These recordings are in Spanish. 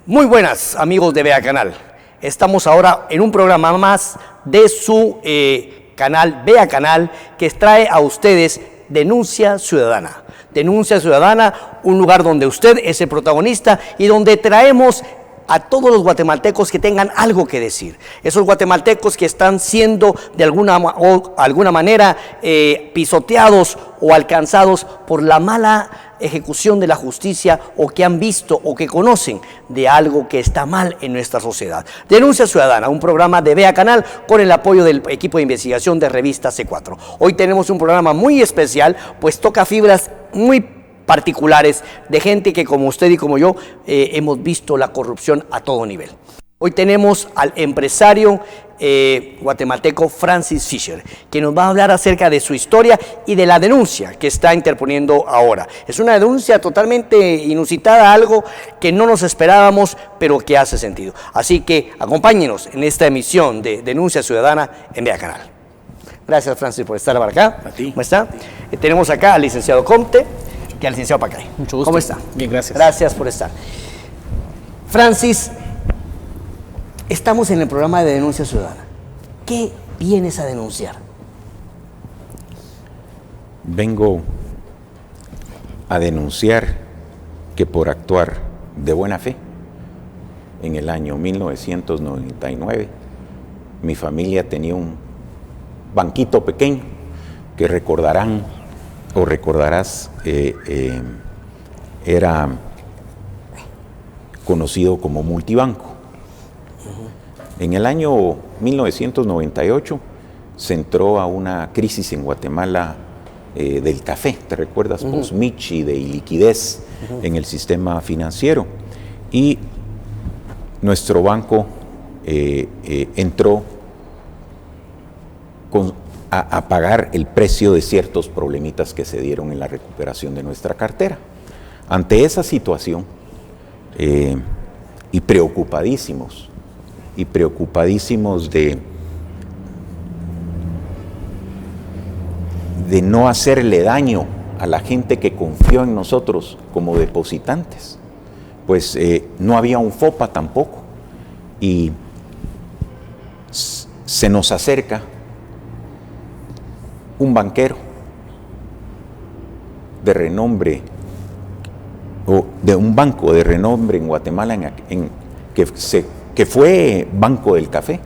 Muy buenas, amigos de Vea Canal. Estamos ahora en un programa más de su canal Vea Canal, que trae a ustedes Denuncia Ciudadana. Denuncia Ciudadana, un lugar donde usted es el protagonista y donde traemos a todos los guatemaltecos que tengan algo que decir. Esos guatemaltecos que están siendo de alguna manera pisoteados o alcanzados por la mala ejecución de la justicia, o que han visto o que conocen de algo que está mal en nuestra sociedad. Denuncia Ciudadana, un programa de Vea Canal con el apoyo del equipo de investigación de revista C4. Hoy tenemos un programa muy especial, pues toca fibras muy particulares de gente que, como usted y como yo, hemos visto la corrupción a todo nivel. Hoy tenemos al empresario guatemalteco Francis Fisher, que nos va a hablar acerca de su historia y de la denuncia que está interponiendo ahora. Es una denuncia totalmente inusitada, algo que no nos esperábamos, pero que hace sentido. Así que acompáñenos en esta emisión de Denuncia Ciudadana en Vea Canal. Gracias, Francis, por estar para acá. A ti. ¿Cómo está? Tenemos acá al licenciado Comte y al licenciado Pacay. Mucho gusto. ¿Cómo está? Bien, gracias. Gracias por estar. Francis, estamos en el programa de Denuncia Ciudadana. ¿Qué vienes a denunciar? Vengo a denunciar que por actuar de buena fe, en el año 1999, mi familia tenía un banquito pequeño que recordarán o recordarás, era conocido como multibanco. En el año 1998 se entró a una crisis en Guatemala del café, ¿te recuerdas? Post-Michi, de iliquidez en el sistema financiero. Y nuestro banco entró a pagar el precio de ciertos problemitas que se dieron en la recuperación de nuestra cartera. Ante esa situación, y preocupadísimos de no hacerle daño a la gente que confió en nosotros como depositantes, pues no había un FOPA tampoco, y se nos acerca un banquero de renombre, o de un banco de renombre en Guatemala, que fue Banco del Café,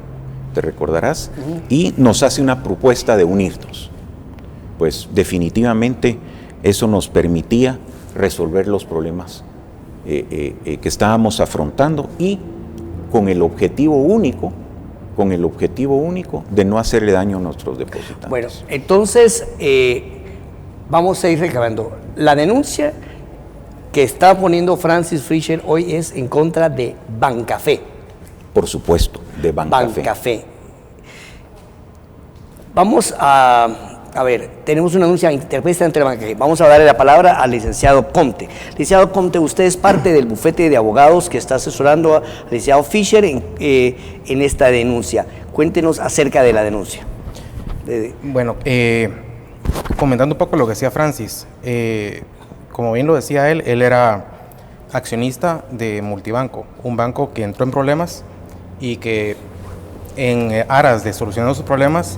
te recordarás, y nos hace una propuesta de unirnos. Pues definitivamente eso nos permitía resolver los problemas que estábamos afrontando, y con el objetivo único de no hacerle daño a nuestros depositantes. Bueno, entonces vamos a ir recabando. La denuncia que está poniendo Francis Fisher hoy es en contra de Bancafé. Por supuesto, de Bancafé. Bancafé. Vamos a ver, tenemos una denuncia interpuesta entre Bancafé. Vamos a darle la palabra al licenciado Comte. Licenciado Comte, usted es parte del bufete de abogados que está asesorando al licenciado Fisher en esta denuncia. Cuéntenos acerca de la denuncia. Bueno, comentando un poco lo que decía Francis, como bien lo decía él era accionista de Multibanco, un banco que entró en problemas y que en aras de solucionar esos problemas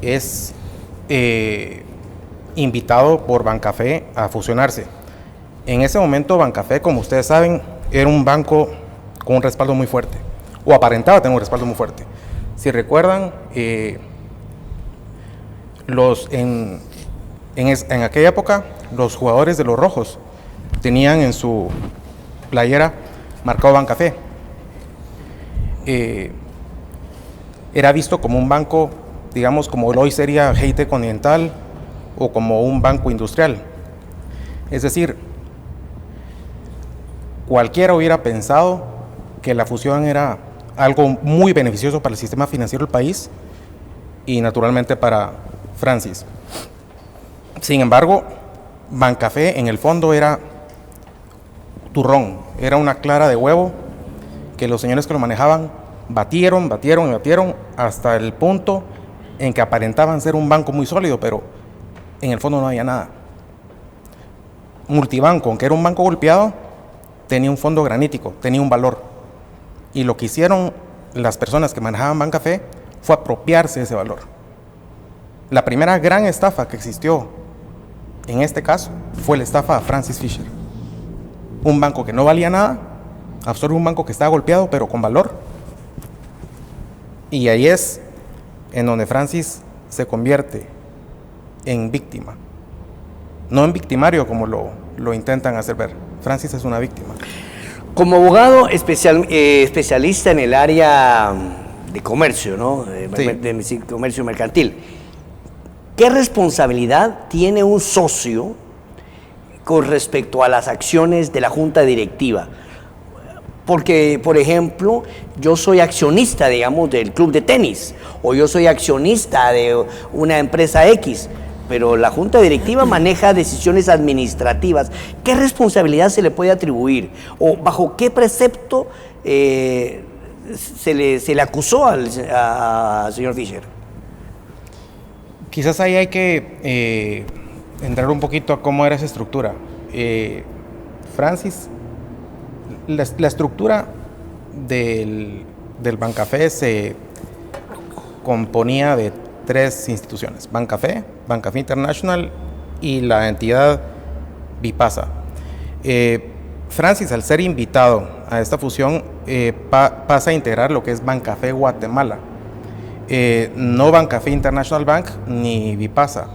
es invitado por Bancafé a fusionarse. En ese momento Bancafé, como ustedes saben, era un banco con un respaldo muy fuerte, o aparentaba tener un respaldo muy fuerte. Si recuerdan, en aquella época los jugadores de los Rojos tenían en su playera marcado Bancafé. Era visto como un banco, digamos, como hoy sería Haití Continental o como un banco industrial. Es decir, cualquiera hubiera pensado que la fusión era algo muy beneficioso para el sistema financiero del país y naturalmente para Francis. Sin embargo, Bancafé en el fondo era turrón, era una clara de huevo que los señores que lo manejaban batieron hasta el punto en que aparentaban ser un banco muy sólido, pero en el fondo no había nada. Multibanco, aunque era un banco golpeado, tenía un fondo granítico, tenía un valor. Y lo que hicieron las personas que manejaban Bancafé fue apropiarse de ese valor. La primera gran estafa que existió en este caso fue la estafa a Francis Fisher. Un banco que no valía nada, absorbe un banco que estaba golpeado pero con valor. Y ahí es en donde Francis se convierte en víctima. No en victimario como lo intentan hacer ver. Francis es una víctima. Como abogado especialista en el área de comercio, ¿no? De comercio mercantil, ¿qué responsabilidad tiene un socio con respecto a las acciones de la junta directiva? Porque, por ejemplo, yo soy accionista, digamos, del club de tenis, o yo soy accionista de una empresa X, pero la junta directiva maneja decisiones administrativas. ¿Qué responsabilidad se le puede atribuir? ¿O bajo qué precepto se le acusó al señor Fisher? Quizás ahí hay que entrar un poquito a cómo era esa estructura. Francis, la estructura del Bancafé se componía de 3 instituciones: Bancafé, Bancafé International y la entidad Vipasa. Francis, al ser invitado a esta fusión, pasa a integrar lo que es Bancafé Guatemala, no Bancafé International Bank ni Vipasa.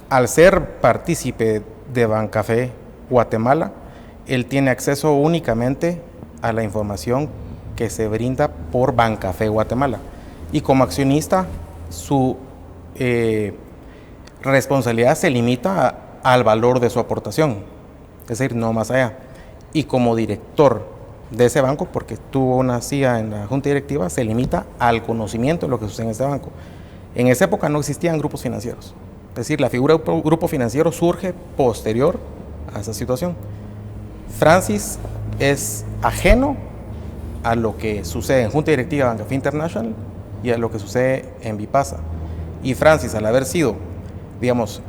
Al ser partícipe de Bancafé Guatemala, él tiene acceso únicamente a la información que se brinda por Bancafé Guatemala, y como accionista su responsabilidad se limita al valor de su aportación, es decir, no más allá. Y como director de ese banco, porque tuvo una silla en la junta directiva, se limita al conocimiento de lo que sucede en ese banco. En esa época no existían grupos financieros, es decir, la figura de grupo financiero surge posterior a esa situación. Francis es ajeno a lo que sucede en junta directiva de Bancafé International y a lo que sucede en Vipasa. Y Francis, al haber sido, digamos,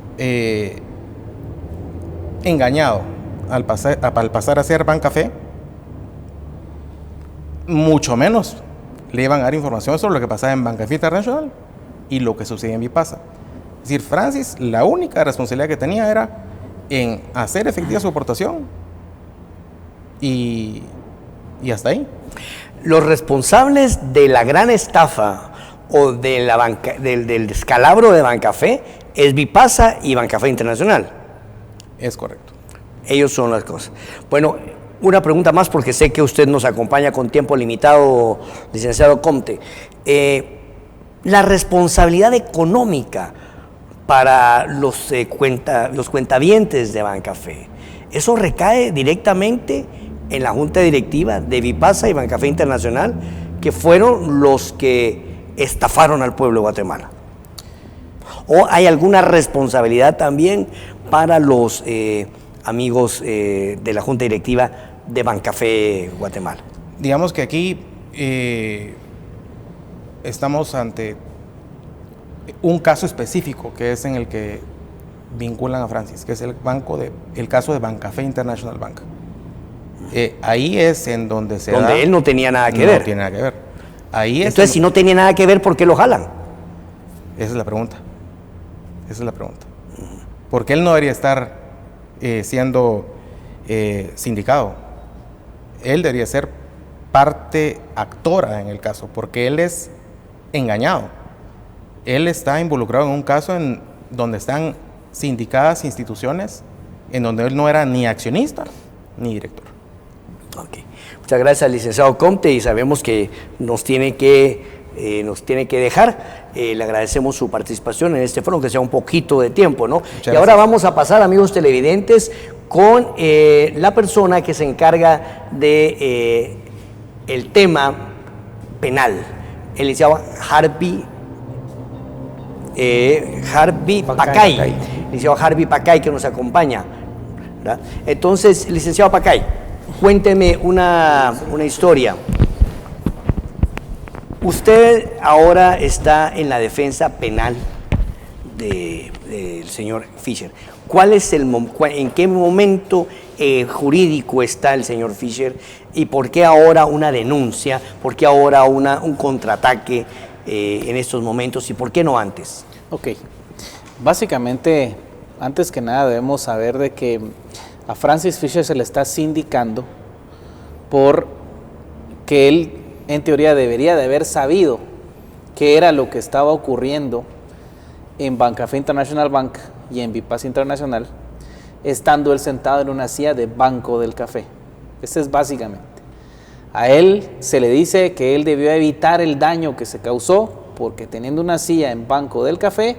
engañado al pasar a ser Bancafé, mucho menos le iban a dar información sobre lo que pasaba en Bancafé International y lo que sucedía en Vipasa. Es decir, Francis, la única responsabilidad que tenía era en hacer efectiva su aportación y hasta ahí. Los responsables de la gran estafa o de del descalabro de Bancafé es Vipasa y Bancafé Internacional. Es correcto. Ellos son las cosas. Bueno, una pregunta más, porque sé que usted nos acompaña con tiempo limitado, licenciado Comte. La responsabilidad económica para los cuentavientes de Bancafé, ¿eso recae directamente en la junta directiva de Vipasa y Bancafé Internacional, que fueron los que estafaron al pueblo de Guatemala? ¿O hay alguna responsabilidad también para los amigos de la junta directiva de Bancafé Guatemala? Digamos que aquí estamos ante un caso específico, que es en el que vinculan a Francis, que es el caso de Bancafé International Bank. Ahí es en donde se donde él no tenía nada que ver. No tiene nada que ver. Ahí entonces, si no tenía nada que ver, ¿por qué lo jalan? Esa es la pregunta. Porque él no debería estar siendo sindicado. Él debería ser parte actora en el caso, porque él es engañado. Él está involucrado en un caso en donde están sindicadas instituciones, en donde él no era ni accionista ni director. Okay. Muchas gracias, licenciado Comte, y sabemos que nos tiene que dejar. Le agradecemos su participación en este foro, que sea un poquito de tiempo, ¿no? Y ahora vamos a pasar, amigos televidentes, con la persona que se encarga de el tema penal, el licenciado Harvey Pacay. Licenciado Harvey Pacay, que nos acompaña, ¿verdad? Entonces, licenciado Pacay, cuénteme una historia. Usted ahora está en la defensa penal del señor Fischer. ¿Cuál es en qué momento jurídico está el señor Fischer y por qué ahora una denuncia, por qué ahora un contraataque en estos momentos y por qué no antes? Ok, básicamente, antes que nada debemos saber de que a Francis Fischer se le está sindicando por que él en teoría debería de haber sabido qué era lo que estaba ocurriendo en Bancafé International Bank y en Bipaz Internacional, estando él sentado en una silla de Banco del Café. Este es básicamente. A él se le dice que él debió evitar el daño que se causó porque teniendo una silla en Banco del Café,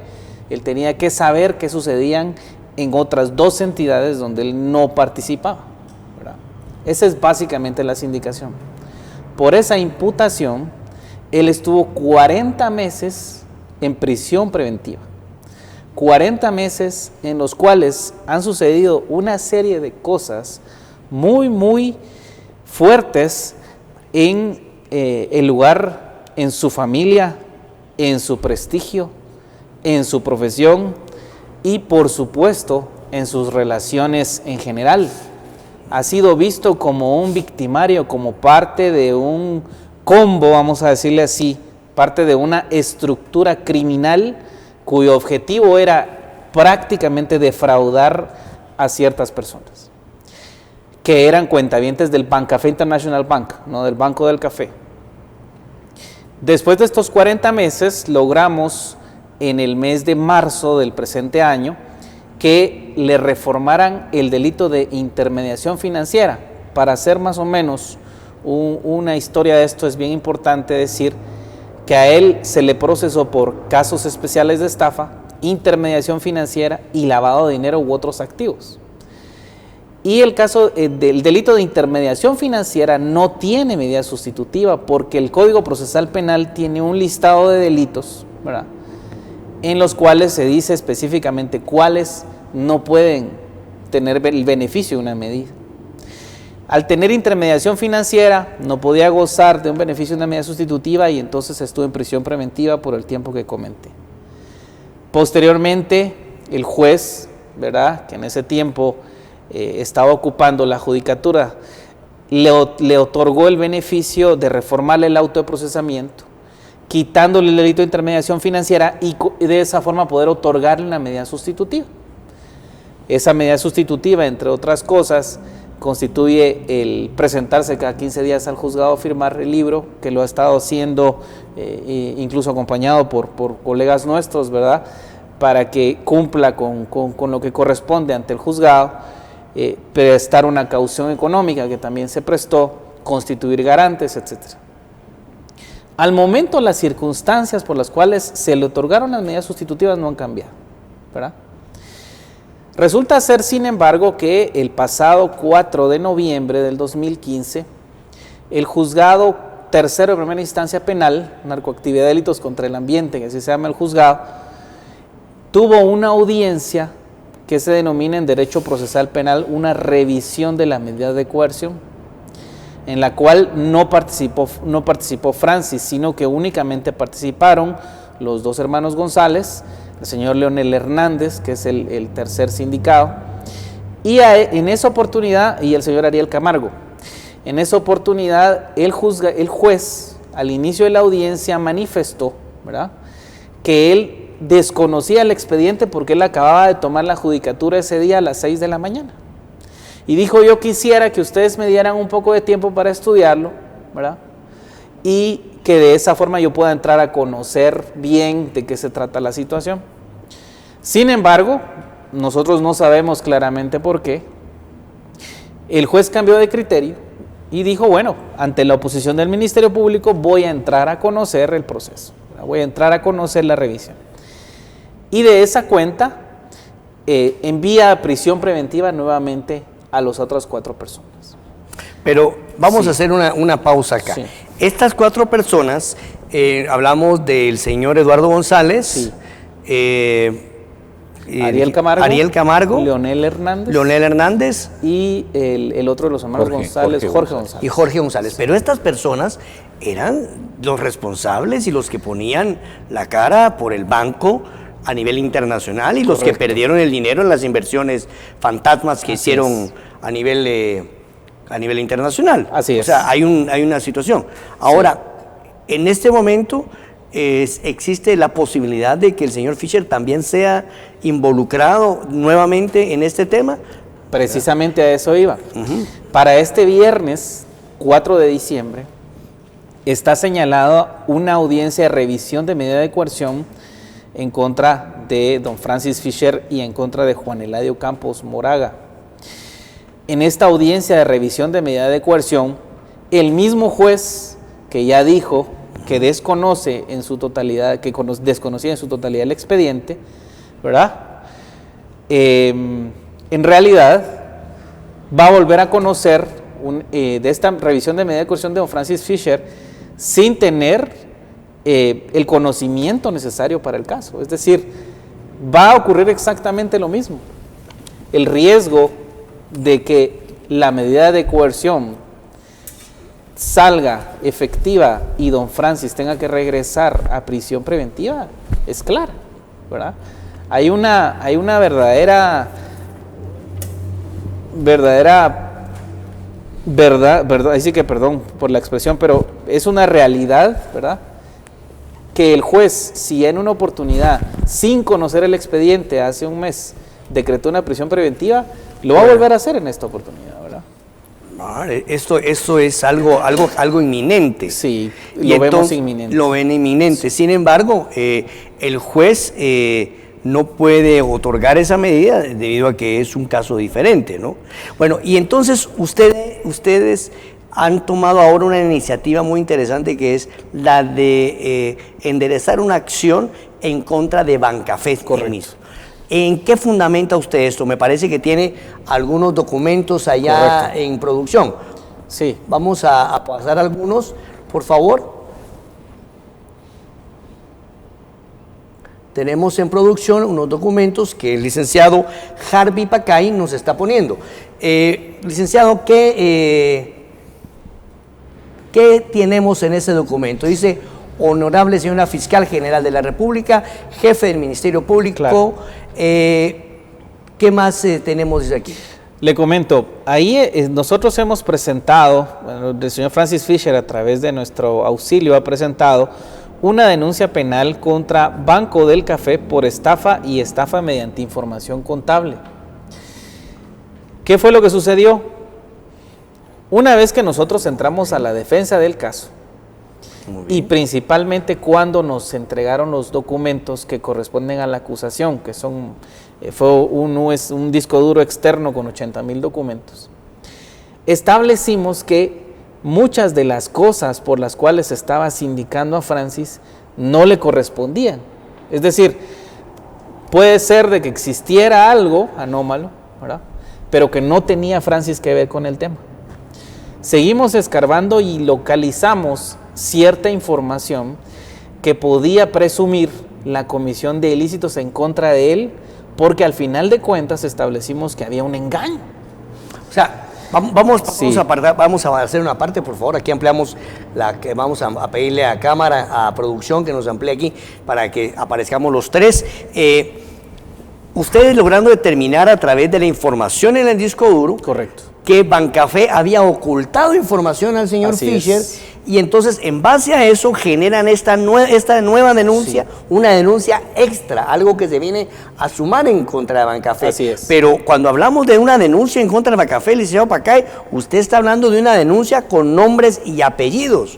él tenía que saber qué sucedían en otras dos entidades donde él no participaba, ¿verdad? Esa es básicamente la sindicación. Por esa imputación, él estuvo 40 meses en prisión preventiva. 40 meses en los cuales han sucedido una serie de cosas muy, muy fuertes en el lugar, en su familia, en su prestigio, en su profesión y por supuesto en sus relaciones en general. Ha sido visto como un victimario, como parte de un combo, vamos a decirle así, parte de una estructura criminal cuyo objetivo era prácticamente defraudar a ciertas personas, que eran cuentavientes del Bancafé International Bank, no del Banco del Café. Después de estos 40 meses, logramos en el mes de marzo del presente año que le reformaran el delito de intermediación financiera. Para hacer más o menos una historia de esto, es bien importante decir que a él se le procesó por casos especiales de estafa, intermediación financiera y lavado de dinero u otros activos. Y el caso del delito de intermediación financiera no tiene medida sustitutiva porque el Código Procesal Penal tiene un listado de delitos, ¿verdad?, en los cuales se dice específicamente cuáles no pueden tener el beneficio de una medida. Al tener intermediación financiera, no podía gozar de un beneficio de una medida sustitutiva y entonces estuvo en prisión preventiva por el tiempo que comenté. Posteriormente, el juez, ¿verdad?, que en ese tiempo estaba ocupando la judicatura, le otorgó el beneficio de reformarle el auto de procesamiento, quitándole el delito de intermediación financiera y de esa forma poder otorgarle una medida sustitutiva. Esa medida sustitutiva, entre otras cosas, constituye el presentarse cada 15 días al juzgado a firmar el libro, que lo ha estado haciendo incluso acompañado por colegas nuestros, ¿verdad?, para que cumpla con lo que corresponde ante el juzgado, prestar una caución económica que también se prestó, constituir garantes, etcétera. Al momento, las circunstancias por las cuales se le otorgaron las medidas sustitutivas no han cambiado, ¿verdad? Resulta ser, sin embargo, que el pasado 4 de noviembre del 2015, el juzgado tercero de primera instancia penal, narcoactividad de delitos contra el ambiente, que así se llama el juzgado, tuvo una audiencia que se denomina en derecho procesal penal una revisión de la medida de coerción, en la cual no participó Francis, sino que únicamente participaron los dos hermanos González, el señor Leonel Hernández, que es el tercer sindicado, y en esa oportunidad, y el señor Ariel Camargo. En esa oportunidad, el juez, al inicio de la audiencia, manifestó, ¿verdad?, que él desconocía el expediente porque él acababa de tomar la judicatura ese día a las 6 de la mañana. Y dijo: yo quisiera que ustedes me dieran un poco de tiempo para estudiarlo, ¿verdad?, y que de esa forma yo pueda entrar a conocer bien de qué se trata la situación. Sin embargo, nosotros no sabemos claramente por qué. El juez cambió de criterio y dijo: bueno, ante la oposición del Ministerio Público voy a entrar a conocer el proceso, ¿verdad?, voy a entrar a conocer la revisión. Y de esa cuenta envía a prisión preventiva nuevamente a las otras 4 personas. Pero vamos a hacer una pausa acá. Sí. Estas 4 personas, hablamos del señor Eduardo González, Ariel Camargo, Leonel Hernández y el otro de los hermanos González, Jorge González. Y Jorge González. Pero estas personas eran los responsables y los que ponían la cara por el banco a nivel internacional y los que perdieron el dinero en las inversiones fantasmas que hicieron a nivel internacional. Así es. O sea, hay una situación. Ahora, en este momento existe la posibilidad de que el señor Fischer también sea involucrado nuevamente en este tema. Precisamente a eso iba. Para este viernes 4 de diciembre está señalada una audiencia de revisión de medida de coerción en contra de don Francis Fischer y en contra de Juan Eladio Campos Moraga. En esta audiencia de revisión de medida de coerción, el mismo juez que ya dijo que desconoce en su totalidad, desconocía en su totalidad el expediente, ¿verdad? En realidad va a volver a conocer de esta revisión de medida de coerción de don Francis Fischer sin tener el conocimiento necesario para el caso. Es decir, va a ocurrir exactamente lo mismo. El riesgo de que la medida de coerción salga efectiva y don Francis tenga que regresar a prisión preventiva es clara, ¿verdad? Hay una verdad, ahí sí que perdón por la expresión, pero es una realidad, ¿verdad? Que el juez, si en una oportunidad, sin conocer el expediente hace un mes, decretó una prisión preventiva, lo va a volver a hacer en esta oportunidad, ¿verdad? Esto es algo inminente. Sí, y lo vemos inminente. Lo ven inminente. Sin embargo, el juez no puede otorgar esa medida debido a que es un caso diferente, ¿no? Bueno, y entonces ustedes han tomado ahora una iniciativa muy interesante que es la de enderezar una acción en contra de Bancafé. Correcto. ¿En qué fundamenta usted esto? Me parece que tiene algunos documentos allá. Correcto. En producción. Sí. Vamos a pasar algunos, por favor. Tenemos en producción unos documentos que el licenciado Harvey Pacay nos está poniendo. Licenciado, ¿qué tenemos en ese documento? Dice: honorable señora Fiscal General de la República, jefe del Ministerio Público. Claro. ¿Qué más tenemos desde aquí? Le comento, ahí nosotros hemos presentado, el señor Francis Fischer a través de nuestro auxilio ha presentado una denuncia penal contra Banco del Café por estafa y estafa mediante información contable. ¿Qué fue lo que sucedió? Una vez que nosotros entramos a la defensa del caso, y principalmente cuando nos entregaron los documentos que corresponden a la acusación, que fue un disco duro externo con 80,000 documentos, establecimos que muchas de las cosas por las cuales se estaba sindicando a Francis no le correspondían. Es decir, puede ser de que existiera algo anómalo, ¿verdad?, pero que no tenía Francis que ver con el tema. Seguimos escarbando y localizamos cierta información que podía presumir la comisión de ilícitos en contra de él, porque al final de cuentas establecimos que había un engaño. O sea, vamos a hacer una parte, por favor. Aquí ampliamos vamos a pedirle a cámara, a producción, que nos amplíe aquí para que aparezcamos los tres. Ustedes logrando determinar a través de la información en el disco duro. Correcto. Que Bancafé había ocultado información al señor Fischer, y entonces en base a eso generan esta nueva denuncia, una denuncia extra, algo que se viene a sumar en contra de Bancafé. Así es. Pero cuando hablamos de una denuncia en contra de Bancafé, licenciado Pacay, usted está hablando de una denuncia con nombres y apellidos,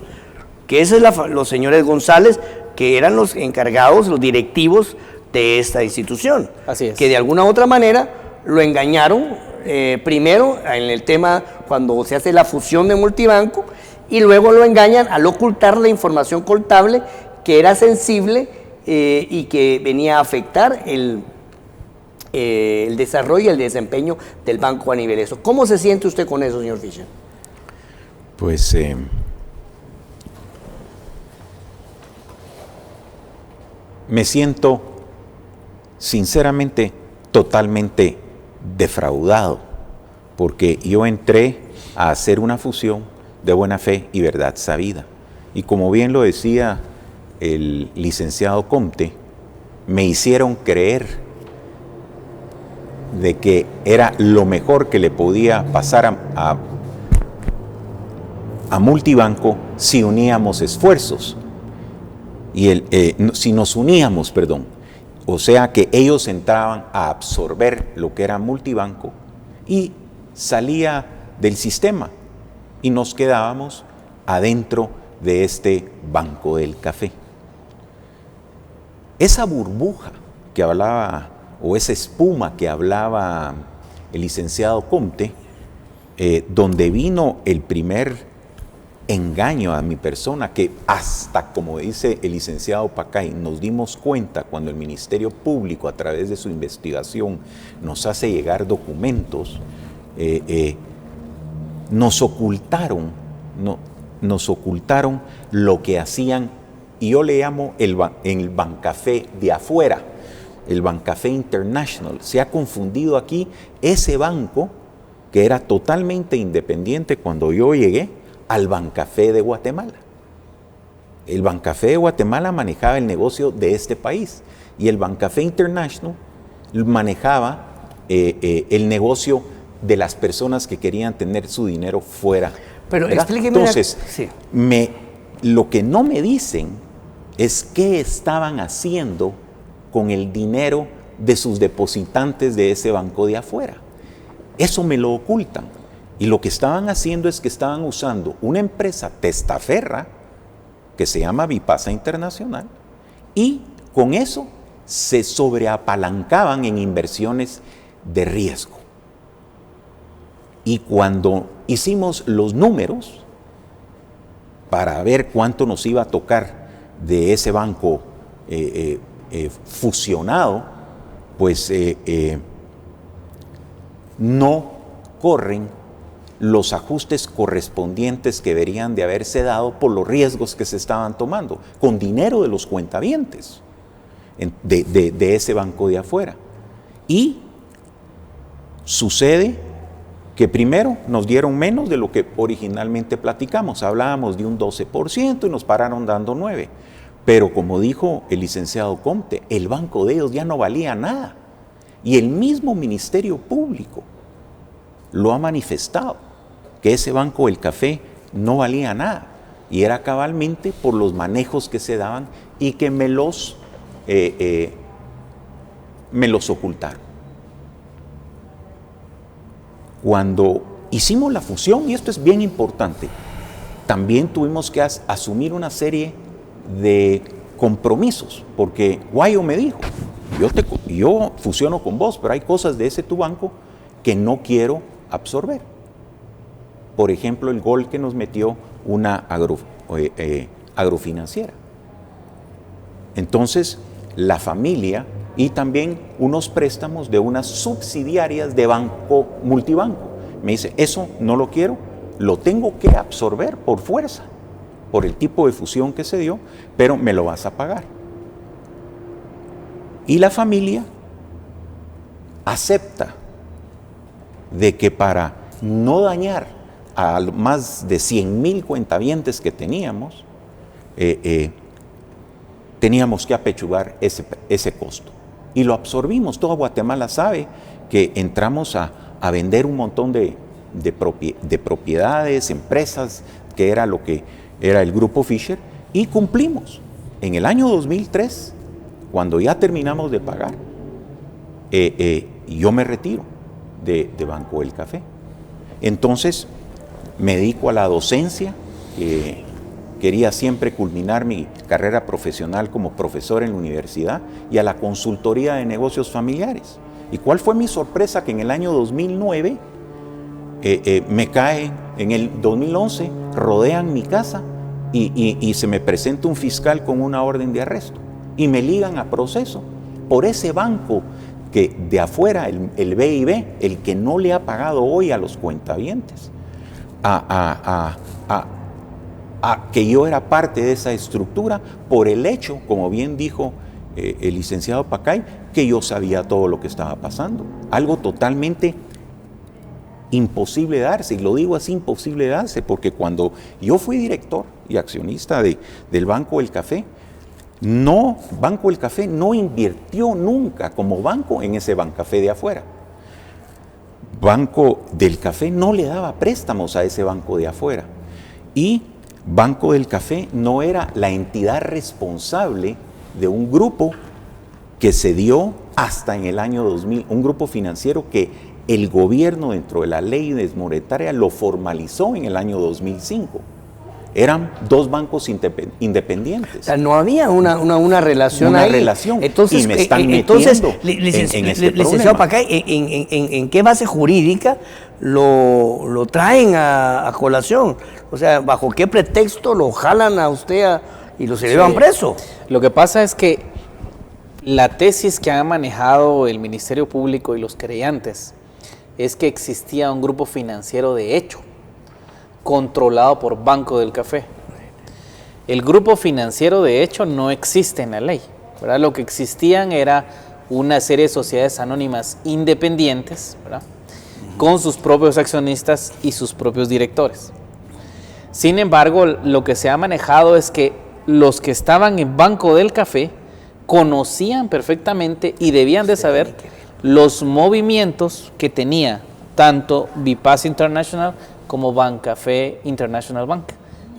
que esos los señores González, que eran los encargados, los directivos de esta institución. Así es. Que de alguna u otra manera lo engañaron. Primero en el tema cuando se hace la fusión de Multibanco, y luego lo engañan al ocultar la información contable que era sensible y que venía a afectar el desarrollo y el desempeño del banco a nivel de eso. ¿Cómo se siente usted con eso, señor Fischer? Pues me siento sinceramente totalmente defraudado, porque yo entré a hacer una fusión de buena fe y verdad sabida. Y como bien lo decía el licenciado Comte, me hicieron creer de que era lo mejor que le podía pasar a Multibanco si uníamos esfuerzos. Y si nos uníamos, perdón. O sea que ellos entraban a absorber lo que era Multibanco y salía del sistema y nos quedábamos adentro de este Banco del Café. Esa burbuja que hablaba, o esa espuma que hablaba el licenciado Comte, donde vino el primer engaño a mi persona, que hasta, como dice el licenciado Pacay, nos dimos cuenta cuando el Ministerio Público, a través de su investigación, nos hace llegar documentos, nos ocultaron lo que hacían, y yo le llamo el Bancafé de afuera, el Bancafé International. Se ha confundido aquí ese banco, que era totalmente independiente cuando yo llegué, al Bancafé de Guatemala. El Bancafé de Guatemala manejaba el negocio de este país, y el Bancafé International manejaba el negocio de las personas que querían tener su dinero fuera. Pero ¿verdad? explíqueme. Entonces, Sí. lo que no me dicen es qué estaban haciendo con el dinero de sus depositantes de ese banco de afuera. Eso me lo ocultan. Y lo que estaban haciendo es que estaban usando una empresa testaferra que se llama Vipasa Internacional, y con eso se sobreapalancaban en inversiones de riesgo. Y cuando hicimos los números para ver cuánto nos iba a tocar de ese banco fusionado, pues no corren los ajustes correspondientes que deberían de haberse dado por los riesgos que se estaban tomando, con dinero de los cuentavientes de ese banco de afuera. Y sucede que primero nos dieron menos de lo que originalmente platicamos. Hablábamos de un 12% y nos pararon dando 9%. Pero como dijo el licenciado Comte, el banco de ellos ya no valía nada. Y el mismo Ministerio Público lo ha manifestado, que ese Banco del Café no valía nada. Y era cabalmente por los manejos que se daban y que me los ocultaron. Cuando hicimos la fusión, y esto es bien importante, también tuvimos que asumir una serie de compromisos, porque Guayo me dijo, yo fusiono con vos, pero hay cosas de ese tu banco que no quiero absorber. Por ejemplo, el gol que nos metió una agrofinanciera. Entonces, la familia, y también unos préstamos de unas subsidiarias de banco multibanco. Me dice, eso no lo quiero, lo tengo que absorber por fuerza, por el tipo de fusión que se dio, pero me lo vas a pagar. Y la familia acepta de que para no dañar a más de 100,000 cuentavientes que teníamos, teníamos que apechugar ese costo. Y lo absorbimos. Todo Guatemala sabe que entramos a vender un montón de propiedades, empresas, que era lo que era el Grupo Fisher, y cumplimos. En el año 2003, cuando ya terminamos de pagar, yo me retiro de Banco del Café. Entonces, me dedico a la docencia. Quería siempre culminar mi carrera profesional como profesor en la universidad, y a la consultoría de negocios familiares. ¿Y cuál fue mi sorpresa? Que en el año 2009 me caen, en el 2011 rodean mi casa y se me presenta un fiscal con una orden de arresto y me ligan a proceso por ese banco que de afuera, el BIB, el que no le ha pagado hoy a los cuentavientes, que yo era parte de esa estructura, por el hecho, como bien dijo el licenciado Pacay, que yo sabía todo lo que estaba pasando. Algo totalmente imposible de darse, y lo digo así, imposible de darse, porque cuando yo fui director y accionista del Banco del Café, No, Banco del Café no invirtió nunca como banco en ese Bancafé de afuera. Banco del Café no le daba préstamos a ese banco de afuera. Y Banco del Café no era la entidad responsable de un grupo que se dio hasta en el año 2000, un grupo financiero que el gobierno dentro de la ley monetaria lo formalizó en el año 2005. Eran dos bancos independientes. O sea, no había una relación una ahí. relación. Entonces, y me están entonces metiendo en este licenciado problema. Pacay, ¿en qué base jurídica lo traen a colación? O sea, ¿bajo qué pretexto lo jalan a usted y lo se llevan preso? Lo que pasa es que la tesis que han manejado el Ministerio Público y los querellantes es que existía un grupo financiero de hecho, controlado por Banco del Café. El grupo financiero de hecho no existe en la ley, ¿verdad? Lo que existían era una serie de sociedades anónimas independientes, ¿verdad? Con sus propios accionistas y sus propios directores. Sin embargo, lo que se ha manejado es que los que estaban en Banco del Café conocían perfectamente y debían de saber los movimientos que tenía tanto Bipass International como Bancafé International Bank,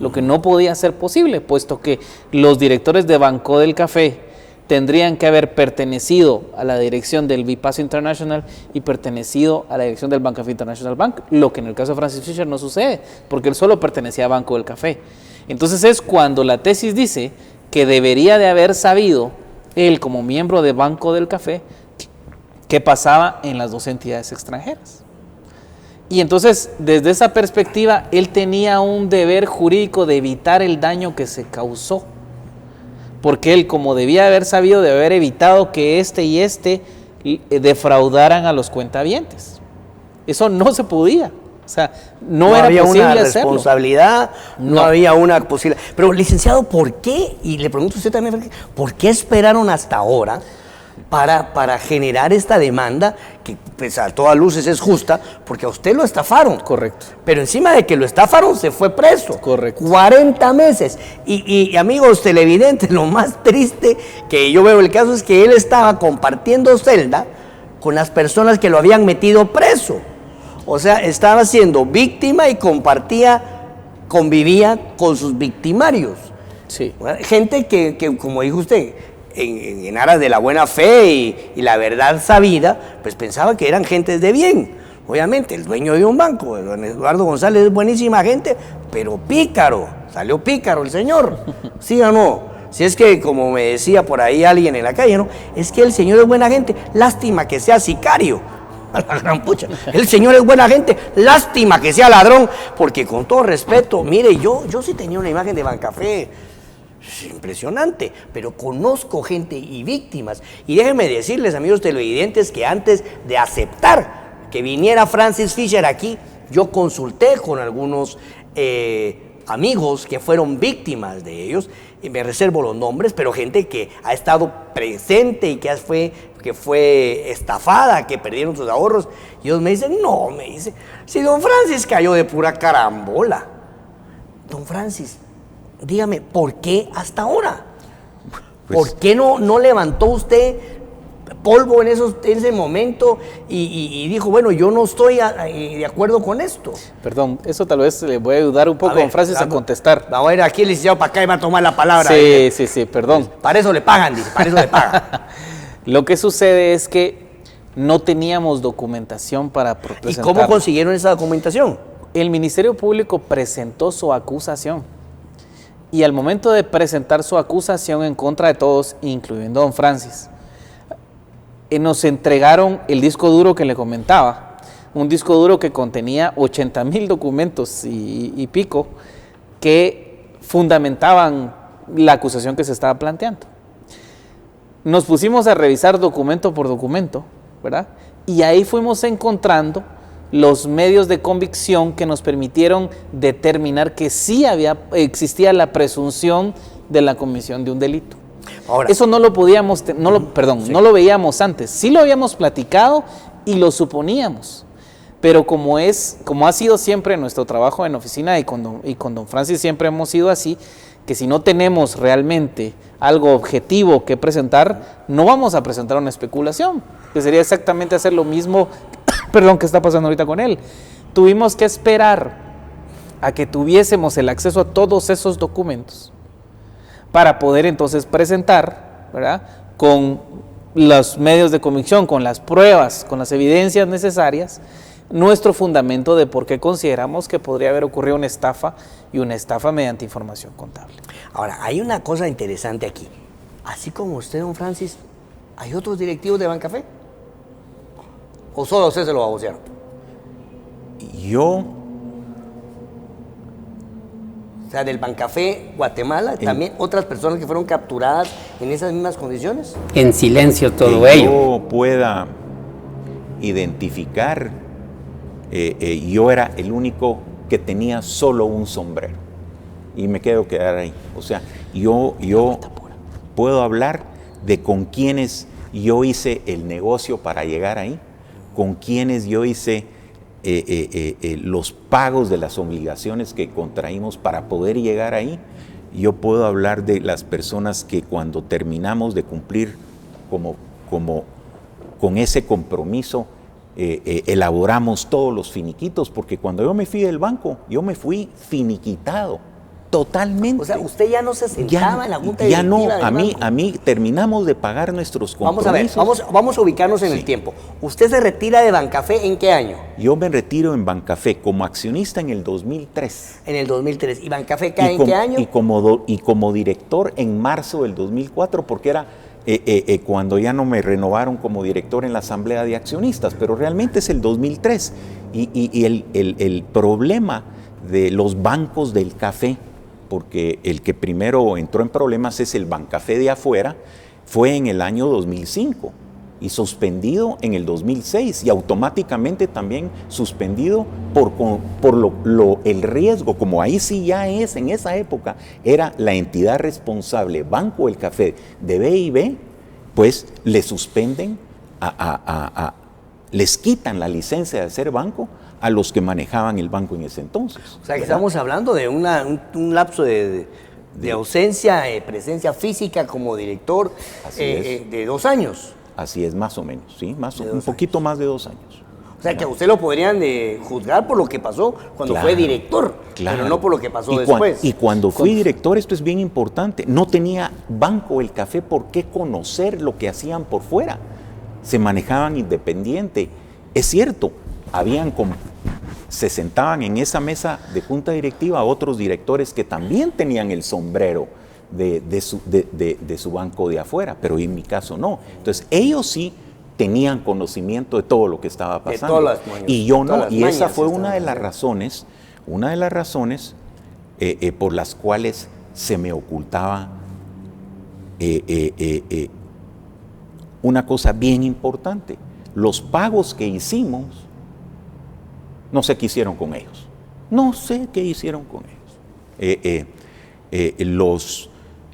lo que no podía ser posible, puesto que los directores de Banco del Café tendrían que haber pertenecido a la dirección del Bipass International y pertenecido a la dirección del Bancafé International Bank, lo que en el caso de Francis Fischer no sucede, porque él solo pertenecía a Banco del Café. Entonces es cuando la tesis dice que debería de haber sabido él como miembro de Banco del Café qué pasaba en las dos entidades extranjeras. Y entonces, desde esa perspectiva, él tenía un deber jurídico de evitar el daño que se causó. Porque él, como debía haber sabido, de haber evitado que este defraudaran a los cuentavientes. Eso no se podía. O sea, no era había posible una hacerlo. responsabilidad, no había una posibilidad. Pero, licenciado, ¿por qué? Y le pregunto a usted también, ¿por qué esperaron hasta ahora para generar esta demanda que, pues, a todas luces es justa, porque a usted lo estafaron? Correcto. Pero encima de que lo estafaron, se fue preso. Correcto. 40 meses. Y amigos televidentes, lo más triste que yo veo el caso es que él estaba compartiendo celda con las personas que lo habían metido preso. O sea, estaba siendo víctima y convivía con sus victimarios. Sí. Gente que como dijo usted, en aras de la buena fe y la verdad sabida, pues pensaba que eran gentes de bien. Obviamente, el dueño de un banco, don Eduardo González, es buenísima gente, pero pícaro, salió pícaro el señor, ¿sí o no? Si es que, como me decía por ahí alguien en la calle, ¿no? Es que el señor es buena gente, lástima que sea sicario. A la gran pucha, el señor es buena gente, lástima que sea ladrón, porque con todo respeto, mire, yo sí tenía una imagen de Bancafé impresionante, pero conozco gente y víctimas. Y déjenme decirles, amigos televidentes, que antes de aceptar que viniera Francis Fischer aquí, yo consulté con algunos amigos que fueron víctimas de ellos, y me reservo los nombres, pero gente que ha estado presente y que fue estafada, que perdieron sus ahorros, y ellos me dicen, no, me dice, si don Francis cayó de pura carambola. Don Francis, dígame, ¿por qué hasta ahora? Pues, ¿por qué no levantó usted polvo en ese momento y dijo, bueno, yo no estoy de acuerdo con esto? Perdón, eso tal vez le voy a ayudar un poco a don Francis a contestar. Vamos a ver, aquí el licenciado Pacay va a tomar la palabra. Sí, perdón. Para eso le pagan, dice, para eso le pagan. Lo que sucede es que no teníamos documentación para presentar. ¿Y cómo consiguieron esa documentación? El Ministerio Público presentó su acusación. Y al momento de presentar su acusación en contra de todos, incluyendo a don Francis, nos entregaron el disco duro que le comentaba, un disco duro que contenía 80,000 documentos y pico que fundamentaban la acusación que se estaba planteando. Nos pusimos a revisar documento por documento, ¿verdad? Y ahí fuimos encontrando los medios de convicción que nos permitieron determinar que sí existía la presunción de la comisión de un delito. Ahora, eso no lo podíamos, no lo veíamos antes. Sí lo habíamos platicado y lo suponíamos. Pero como ha sido siempre nuestro trabajo en oficina y con don Francis siempre hemos sido así, que si no tenemos realmente algo objetivo que presentar, no vamos a presentar una especulación, que sería exactamente hacer lo mismo, perdón, que está pasando ahorita con él. Tuvimos que esperar a que tuviésemos el acceso a todos esos documentos para poder entonces presentar, ¿verdad?, con los medios de convicción, con las pruebas, con las evidencias necesarias, nuestro fundamento de por qué consideramos que podría haber ocurrido una estafa, y una estafa mediante información contable. Ahora, hay una cosa interesante aquí. Así como usted, don Francis, ¿hay otros directivos de Bancafé? ¿O solo a usted se lo babosearon? Yo, O sea, del Bancafé Guatemala, también otras personas que fueron capturadas en esas mismas condiciones. En silencio todo que ello. yo pueda identificar, yo era el único que tenía solo un sombrero y me quedo quedar ahí. O sea, yo puedo hablar de con quienes yo hice el negocio para llegar ahí, con quienes yo hice los pagos de las obligaciones que contraímos para poder llegar ahí. Yo puedo hablar de las personas que cuando terminamos de cumplir con ese compromiso, elaboramos todos los finiquitos, porque cuando yo me fui del banco, yo me fui finiquitado totalmente. O sea, usted ya no se sentaba en la junta ya directiva no, del banco. a mí terminamos de pagar nuestros Vamos a ver, compromisos. vamos a ubicarnos en Sí. el tiempo. ¿Usted se retira de Bancafé en qué año? Yo me retiro en Bancafé como accionista en el 2003. En el 2003. ¿Y Bancafé cae en qué año? Y como director en marzo del 2004, porque era cuando ya no me renovaron como director en la Asamblea de Accionistas, pero realmente es el 2003. Y el problema de los bancos del café, porque el que primero entró en problemas es el Bancafé de afuera, fue en el año 2005 y suspendido en el 2006 y automáticamente también suspendido por el riesgo, como ahí sí ya es, en esa época era la entidad responsable, Banco del Café de BIB, pues le suspenden, les quitan la licencia de ser banco a los que manejaban el banco en ese entonces. O sea, que ¿verdad? estamos hablando de un lapso de ausencia, presencia física como director Así es. de 2 años. Así es, más o menos, ¿sí? De Un 2 poquito más de 2 años. O sea, que a usted lo podrían juzgar por lo que pasó cuando Claro, fue director, claro. pero no por lo que pasó Y después. y cuando fui director, esto es bien importante, no tenía Banco del Café por qué conocer lo que hacían por fuera. Se manejaban independiente. Es cierto, se sentaban en esa mesa de junta directiva otros directores que también tenían el sombrero de su banco de afuera, pero en mi caso no. Entonces, ellos sí tenían conocimiento de todo lo que estaba pasando. todas las mañas, y yo todas no, las y esa mañas fue estaban una de las haciendo. razones por las cuales se me ocultaba una cosa bien importante. Los pagos que hicimos, no sé qué hicieron con ellos. No sé qué hicieron con ellos.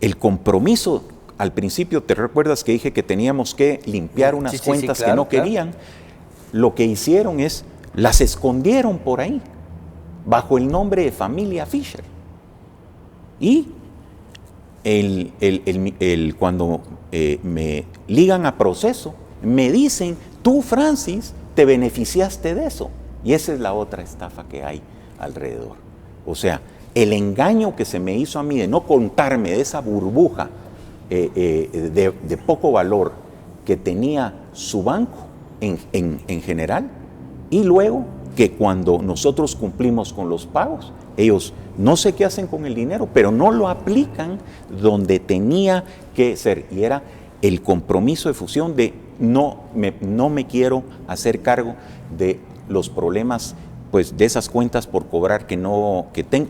El compromiso, al principio, ¿te recuerdas que dije que teníamos que limpiar unas Sí, sí, cuentas sí, claro, que no claro. querían? Lo que hicieron es, las escondieron por ahí, bajo el nombre de familia Fisher. Y cuando me ligan a proceso, me dicen, tú, Francis, te beneficiaste de eso. Y esa es la otra estafa que hay alrededor. O sea, el engaño que se me hizo a mí de no contarme de esa burbuja de poco valor que tenía su banco en general, y luego que cuando nosotros cumplimos con los pagos, ellos no sé qué hacen con el dinero, pero no lo aplican donde tenía que ser, y era el compromiso de fusión de no me quiero hacer cargo de los problemas, pues, de esas cuentas por cobrar que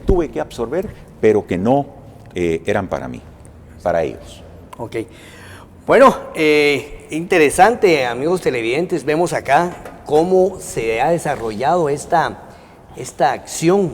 tuve que absorber, pero que no eran para mí, para ellos. Ok. Bueno, interesante, amigos televidentes, vemos acá cómo se ha desarrollado esta acción,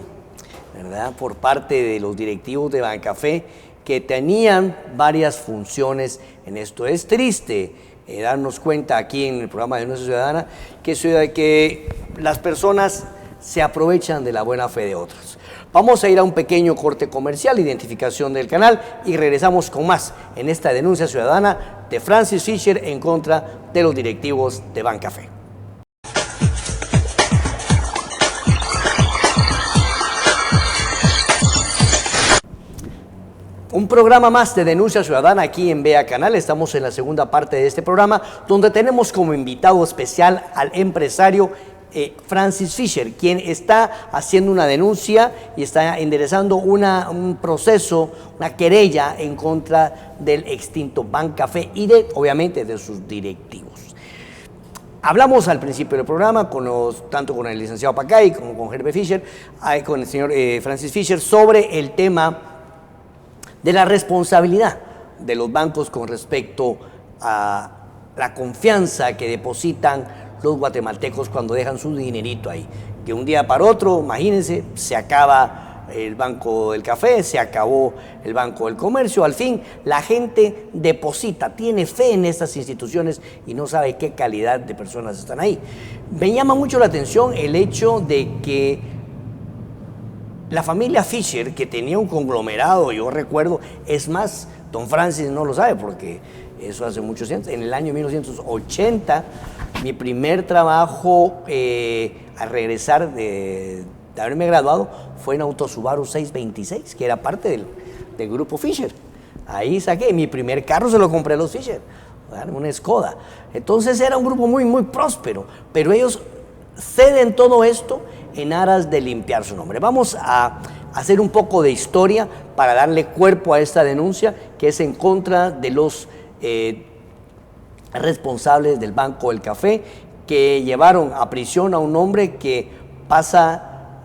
¿verdad?, por parte de los directivos de Bancafé, que tenían varias funciones en esto. Es triste darnos cuenta aquí en el programa de Denuncia Ciudadana que las personas se aprovechan de la buena fe de otros. Vamos a ir a un pequeño corte comercial, identificación del canal, y regresamos con más en esta denuncia ciudadana de Francis Fisher en contra de los directivos de Bancafé. Un programa más de Denuncia Ciudadana aquí en Vea Canal. Estamos en la segunda parte de este programa, donde tenemos como invitado especial al empresario Francis Fisher, quien está haciendo una denuncia y está enderezando un proceso, una querella en contra del extinto Bancafé y obviamente de sus directivos. Hablamos al principio del programa, tanto con el licenciado Pacay como con Herbert Fisher, con el señor Francis Fisher, sobre el tema de la responsabilidad de los bancos con respecto a la confianza que depositan los guatemaltecos cuando dejan su dinerito ahí. Que un día para otro, imagínense, se acaba el Banco del Café, se acabó el Banco del Comercio. Al fin, la gente deposita, tiene fe en estas instituciones y no sabe qué calidad de personas están ahí. Me llama mucho la atención el hecho de que la familia Fisher, que tenía un conglomerado, yo recuerdo, es más, don Francis no lo sabe porque eso hace muchos años, en el año 1980, mi primer trabajo al regresar de haberme graduado fue en Auto Subaru 626, que era parte del grupo Fisher. Ahí saqué, mi primer carro se lo compré a los Fisher, una Skoda. Entonces era un grupo muy, muy próspero, pero ellos ceden todo esto en aras de limpiar su nombre. Vamos a hacer un poco de historia para darle cuerpo a esta denuncia que es en contra de los responsables del Banco del Café, que llevaron a prisión a un hombre que pasa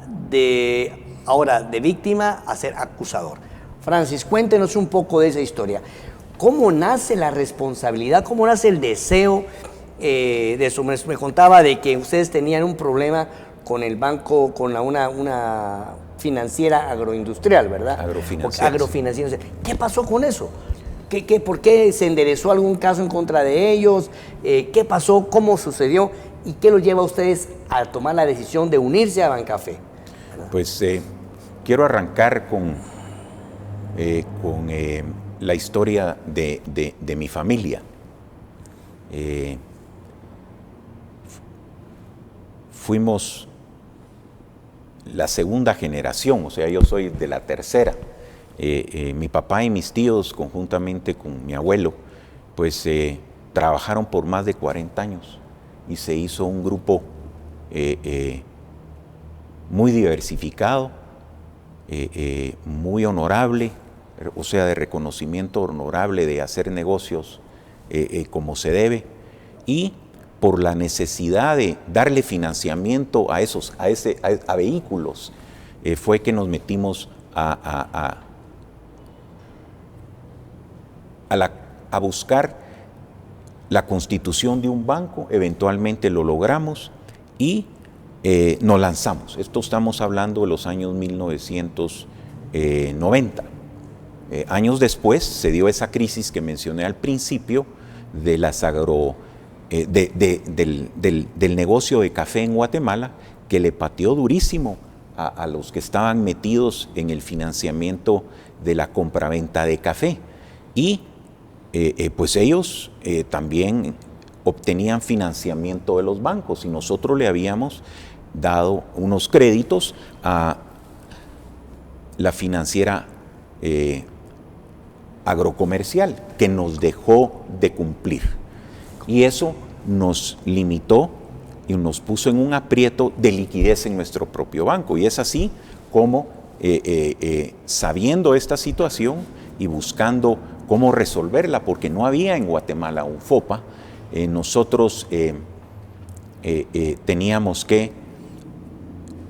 ahora de víctima a ser acusador. Francis, cuéntenos un poco de esa historia. ¿Cómo nace la responsabilidad? ¿Cómo nace el deseo de eso? Me contaba de que ustedes tenían un problema con el banco, con una financiera agroindustrial, ¿verdad? Agrofinanciera. ¿Qué pasó con eso? ¿Por qué se enderezó algún caso en contra de ellos? ¿Qué pasó? ¿Cómo sucedió? ¿Y qué los lleva a ustedes a tomar la decisión de unirse a Bancafé? Pues quiero arrancar con la historia de mi familia. Fuimos la segunda generación, o sea, yo soy de la tercera. Mi papá y mis tíos, conjuntamente con mi abuelo, pues trabajaron por más de 40 años y se hizo un grupo muy diversificado, muy honorable, o sea, de reconocimiento honorable, de hacer negocios como se debe, y por la necesidad de darle financiamiento a vehículos, fue que nos metimos a buscar la constitución de un banco. Eventualmente lo logramos y nos lanzamos. Esto estamos hablando de los años 1990. Años después se dio esa crisis que mencioné al principio de las del negocio de café en Guatemala, que le pateó durísimo a los que estaban metidos en el financiamiento de la compraventa de café. Y pues ellos también obtenían financiamiento de los bancos y nosotros le habíamos dado unos créditos a la financiera agrocomercial, que nos dejó de cumplir. Y eso nos limitó y nos puso en un aprieto de liquidez en nuestro propio banco. Y es así como, sabiendo esta situación y buscando cómo resolverla, porque no había en Guatemala un FOPA, nosotros teníamos que,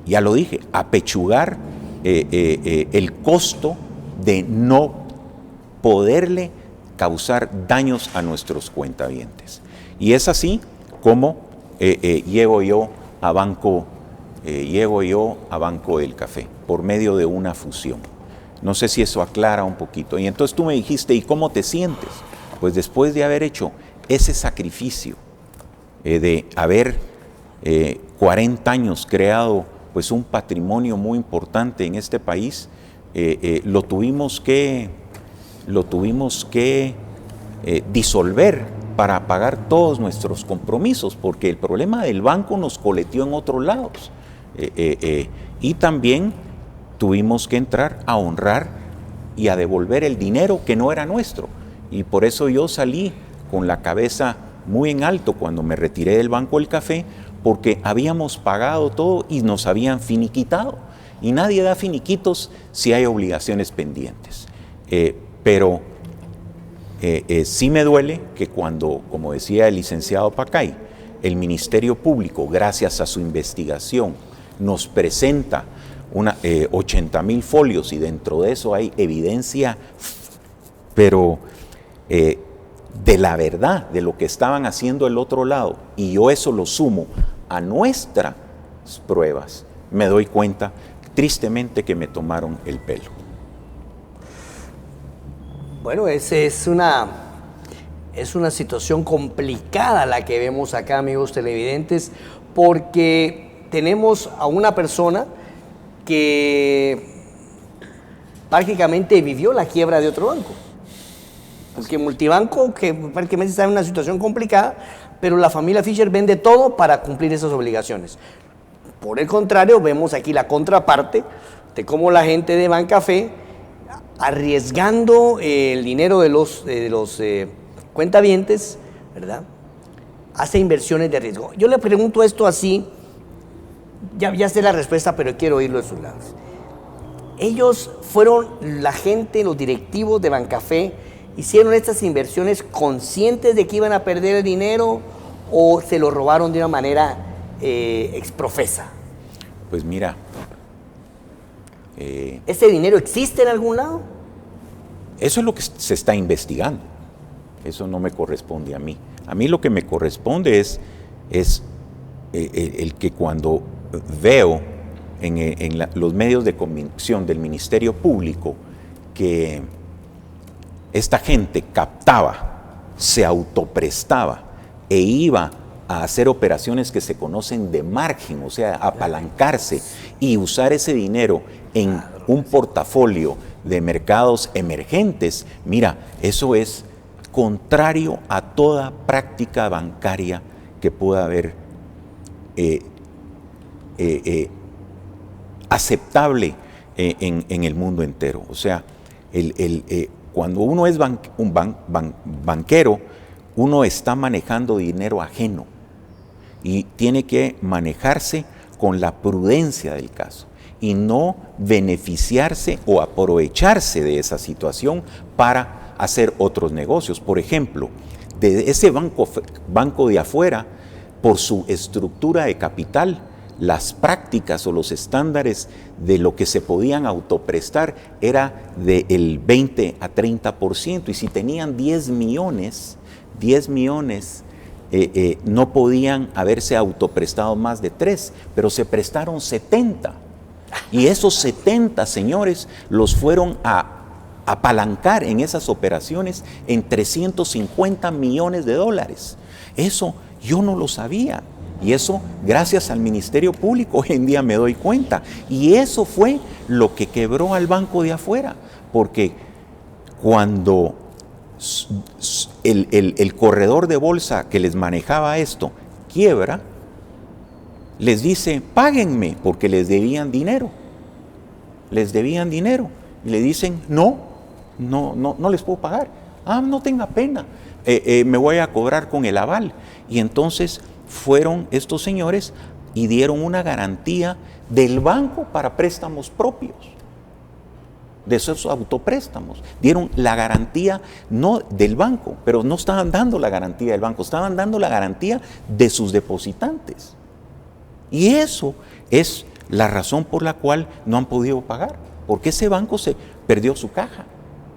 ya lo dije, apechugar el costo de no poderle causar daños a nuestros cuentavientes. Y es así como llego yo a Banco del Café, por medio de una fusión. No sé si eso aclara un poquito. Y entonces tú me dijiste, ¿y cómo te sientes? Pues después de haber hecho ese sacrificio, de haber 40 años creado pues un patrimonio muy importante en este país, lo tuvimos que disolver para pagar todos nuestros compromisos, porque el problema del banco nos coleteó en otros lados. Y también tuvimos que entrar a honrar y a devolver el dinero que no era nuestro. Y por eso yo salí con la cabeza muy en alto cuando me retiré del Banco del Café, porque habíamos pagado todo y nos habían finiquitado. Y nadie da finiquitos si hay obligaciones pendientes. Pero sí me duele que cuando, como decía el licenciado Pacay, el Ministerio Público, gracias a su investigación, nos presenta 80,000 folios y dentro de eso hay evidencia, pero de la verdad, de lo que estaban haciendo el otro lado, y yo eso lo sumo a nuestras pruebas, me doy cuenta tristemente que me tomaron el pelo. Bueno, es una situación complicada la que vemos acá, amigos televidentes, porque tenemos a una persona que prácticamente vivió la quiebra de otro banco. Porque Multibanco, que prácticamente está en una situación complicada, pero la familia Fischer vende todo para cumplir esas obligaciones. Por el contrario, vemos aquí la contraparte de cómo la gente de Bancafé, arriesgando el dinero de los cuentavientes, ¿verdad?, hace inversiones de riesgo. Yo le pregunto esto así, ya sé la respuesta, pero quiero oírlo de sus lados. Ellos fueron la gente, los directivos de Bancafé, hicieron estas inversiones conscientes de que iban a perder el dinero o se lo robaron de una manera exprofesa. Pues mira, ¿ese dinero existe en algún lado? eso es lo que se está investigando. Eso no me corresponde a mí. A mí lo que me corresponde es el que cuando veo en los medios de comunicación del Ministerio Público que esta gente captaba, se autoprestaba e iba a hacer operaciones que se conocen de margen, o sea, apalancarse y usar ese dinero en un portafolio de mercados emergentes, mira, eso es contrario a toda práctica bancaria que pueda haber aceptable en el mundo entero. O sea, cuando uno es banquero, uno está manejando dinero ajeno y tiene que manejarse con la prudencia del caso y no beneficiarse o aprovecharse de esa situación para hacer otros negocios. Por ejemplo, de ese banco de afuera, por su estructura de capital, las prácticas o los estándares de lo que se podían autoprestar era del 20 a 30%, y si tenían 10 millones, no podían haberse autoprestado más de 3, pero se prestaron 70. Y esos 70, señores, los fueron a apalancar en esas operaciones en 350 millones de dólares. Eso yo no lo sabía. Y eso, gracias al Ministerio Público, hoy en día me doy cuenta. Y eso fue lo que quebró al banco de afuera. Porque cuando el corredor de bolsa que les manejaba esto quiebra, les dice, páguenme, porque les debían dinero. Les debían dinero. Y le dicen, no les puedo pagar. No tenga pena, me voy a cobrar con el aval. Y entonces fueron estos señores y dieron una garantía del banco para préstamos propios, de esos autopréstamos. Dieron la garantía no del banco, pero no estaban dando la garantía del banco, estaban dando la garantía de sus depositantes. Y eso es la razón por la cual no han podido pagar, porque ese banco se perdió su caja,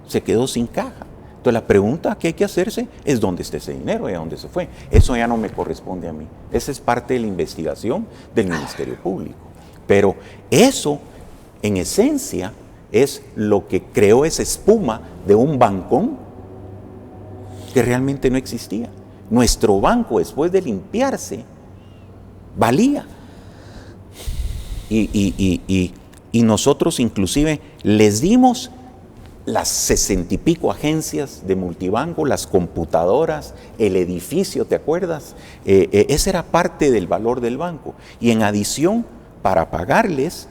se quedó sin caja. Entonces la pregunta que hay que hacerse es dónde está ese dinero y a dónde se fue. Eso ya no me corresponde a mí. Esa es parte de la investigación del Ministerio Público. Pero eso, en esencia, es lo que creó esa espuma de un bancón que realmente no existía. Nuestro banco, después de limpiarse, valía. Y nosotros inclusive les dimos las 60 y pico agencias de multibanco, las computadoras, el edificio, ¿te acuerdas? Esa era parte del valor del banco. Y en adición, para pagarles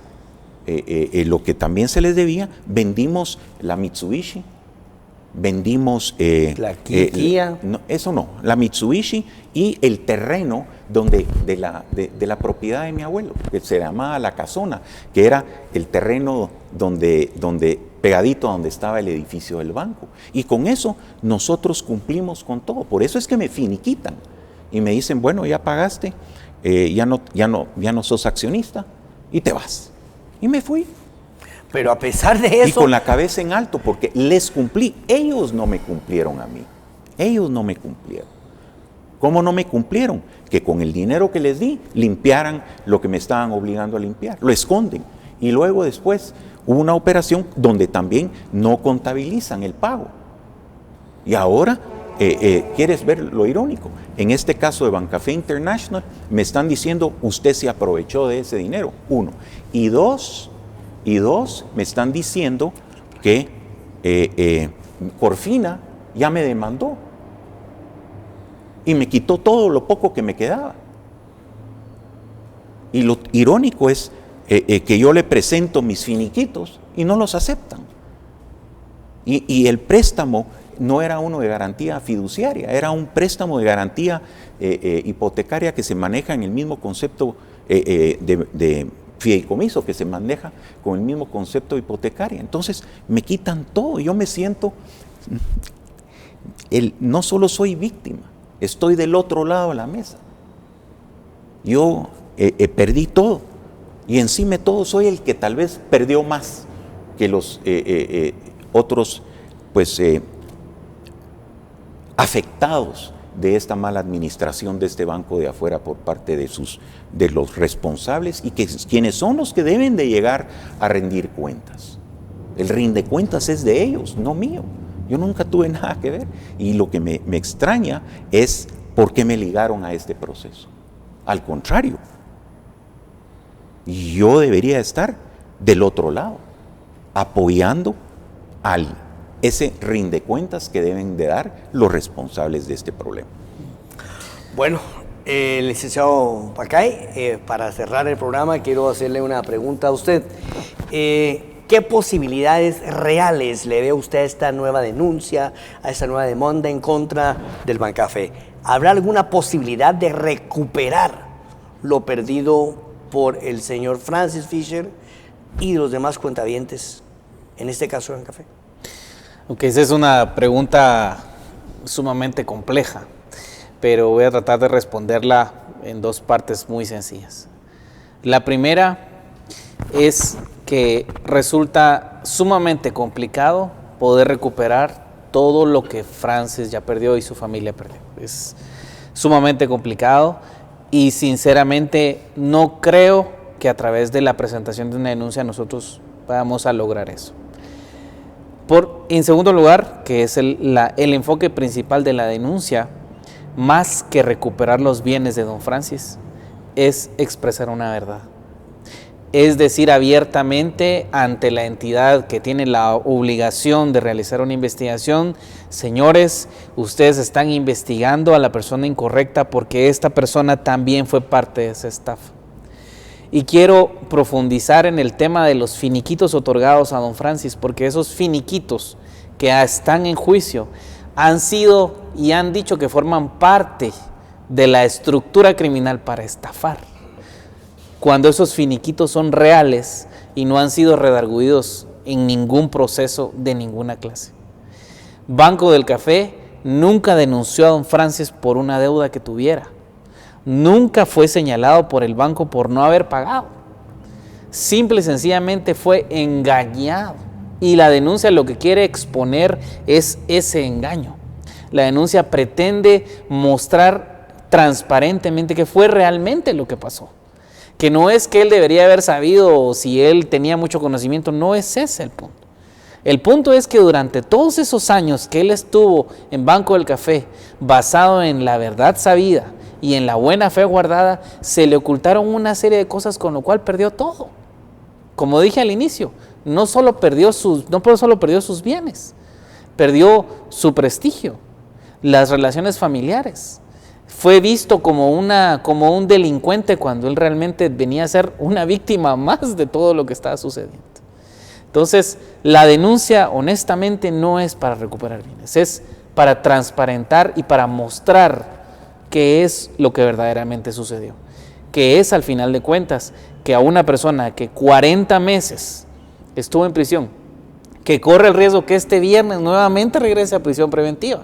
lo que también se les debía, vendimos la Mitsubishi, vendimos... la Kia. la Mitsubishi y el terreno de la propiedad de mi abuelo, que se llamaba La Casona, que era el terreno pegadito a donde estaba el edificio del banco. Y con eso nosotros cumplimos con todo. Por eso es que me finiquitan y me dicen, bueno, ya pagaste, ya no sos accionista y te vas. Y me fui. Pero a pesar de eso... Y con la cabeza en alto, porque les cumplí. Ellos no me cumplieron a mí. Ellos no me cumplieron. ¿Cómo no me cumplieron? Que con el dinero que les di, limpiaran lo que me estaban obligando a limpiar. Lo esconden. Y luego después hubo una operación donde también no contabilizan el pago. Y ahora, ¿quieres ver lo irónico? En este caso de Bancafé International, me están diciendo, usted se aprovechó de ese dinero. 1. Y dos, me están diciendo que Corfina ya me demandó y me quitó todo lo poco que me quedaba. Y lo irónico es que yo le presento mis finiquitos y no los aceptan. Y el préstamo no era uno de garantía fiduciaria, era un préstamo de garantía hipotecaria que se maneja en el mismo concepto de fideicomiso, que se maneja con el mismo concepto hipotecario. Entonces me quitan todo. Yo me siento, no solo soy víctima, estoy del otro lado de la mesa. Yo perdí todo y encima de todo soy el que tal vez perdió más que los otros afectados de esta mala administración de este banco de afuera por parte de los responsables y quienes son los que deben de llegar a rendir cuentas. El rinde cuentas es de ellos, no mío. Yo nunca tuve nada que ver. Y lo que me extraña es por qué me ligaron a este proceso. Al contrario, yo debería estar del otro lado, apoyando ese rinde cuentas que deben de dar los responsables de este problema. Bueno, licenciado Pacay, para cerrar el programa quiero hacerle una pregunta a usted. ¿Qué posibilidades reales le ve usted a esta nueva denuncia, a esta nueva demanda en contra del Bancafé? ¿Habrá alguna posibilidad de recuperar lo perdido por el señor Francis Fischer y los demás cuentavientes, en este caso del Bancafé? Ok, esa es una pregunta sumamente compleja, pero voy a tratar de responderla en dos partes muy sencillas. La primera es que resulta sumamente complicado poder recuperar todo lo que Francis ya perdió y su familia perdió. Es sumamente complicado y sinceramente no creo que a través de la presentación de una denuncia nosotros vamos a lograr eso. En segundo lugar, que es el enfoque principal de la denuncia, más que recuperar los bienes de don Francis, es expresar una verdad. Es decir abiertamente ante la entidad que tiene la obligación de realizar una investigación, señores, ustedes están investigando a la persona incorrecta porque esta persona también fue parte de esa estafa. Y quiero profundizar en el tema de los finiquitos otorgados a don Francis, porque esos finiquitos que están en juicio han sido y han dicho que forman parte de la estructura criminal para estafar, cuando esos finiquitos son reales y no han sido redarguidos en ningún proceso de ninguna clase. Banco del Café nunca denunció a don Francis por una deuda que tuviera. Nunca fue señalado por el banco por no haber pagado. Simple y sencillamente fue engañado. Y la denuncia lo que quiere exponer es ese engaño. La denuncia pretende mostrar transparentemente que fue realmente lo que pasó. Que no es que él debería haber sabido o si él tenía mucho conocimiento, no es ese el punto. El punto es que durante todos esos años que él estuvo en Banco del Café, basado en la verdad sabida y en la buena fe guardada se le ocultaron una serie de cosas, con lo cual perdió todo. Como dije al inicio, no solo perdió sus bienes, perdió su prestigio, las relaciones familiares. Fue visto como un delincuente cuando él realmente venía a ser una víctima más de todo lo que estaba sucediendo. Entonces, la denuncia honestamente no es para recuperar bienes, es para transparentar y para mostrar qué es lo que verdaderamente sucedió. Que es, al final de cuentas, que a una persona que 40 meses estuvo en prisión, que corre el riesgo que este viernes nuevamente regrese a prisión preventiva.